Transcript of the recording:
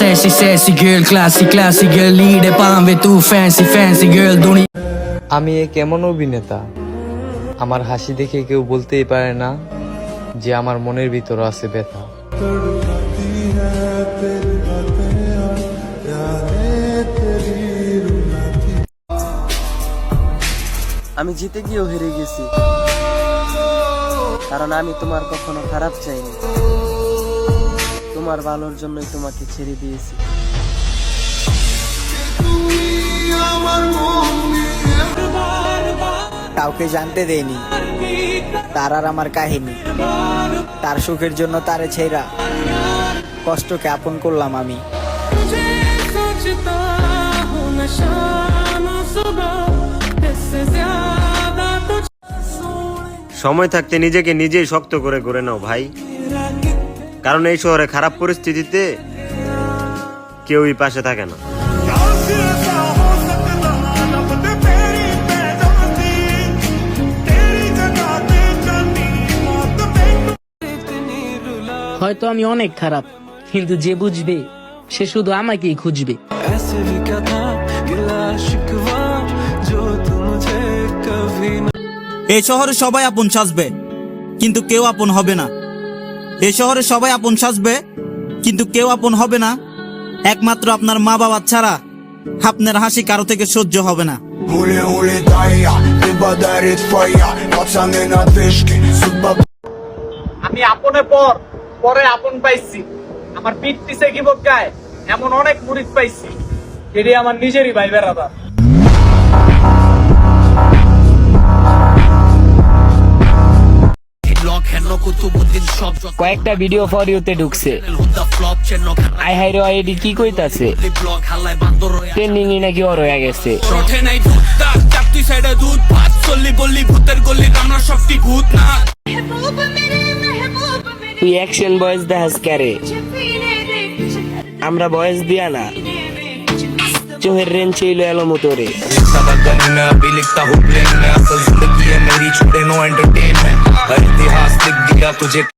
sassy sassy girl, classy classy girl, lead a palm with too fancy fancy girl, দুনিয়া। আমি এ কেমন অভিনেতা, আমার হাসি দেখে কেউ বলতেই পারে না যে আমার মনের ভিতর আছে ব্যথা। আমি জিতে গিয়েও হেরে গেছি, কারণ আমি তোমার কখনো খারাপ চাইনি। তোমার ভালোর জন্যই তোমাকে ছেড়ে দিয়েছি। কাউকে জানতে দেয়নি তার আর আমার কাহিনী, তার সুখের জন্য তারে ছেড়া কষ্টকে আপন করলাম আমি। সময় থাকতে নিজেকে নিজেই শক্ত করে গড়ে নাও ভাই, কারণ এই শহরে খারাপ পরিস্থিতিতে কেউই পাশে থাকে না। হয়তো আমি অনেক খারাপ, কিন্তু যে বুঝবে সে শুধু আমাকেই খুঁজবে। এই শহরে সবাই আপন সাজবে কিন্তু কেউ আপন হবে না। এই শহরে সবাই আপন সাজবে কিন্তু কেউ আপন হবে না। একমাত্র আপনার মা বাবা ছাড়া আপনার হাসি কারো থেকে সহ্য হবে না। আমি আপনে পরে আপন পাইছি, আমার পিঠ পিছে কি বকায় এমন অনেক মুরিদ পাইছি, এটি আমার নিজেরই ভাই বেড়াদা। কয়েকটা ভিডিও ফর ইউতে ঢুকছে, আই হাই রে এডি কি কইতাছে, ট্রেন্ডিং এ নাকি ওর হয়ে গেছে। তুই অ্যাকশন বয়েস দেখাস ক্যারে, আমরা বয়েস দিয়া না, চোহের রেঞ্জ ছিল এলো মোটরে।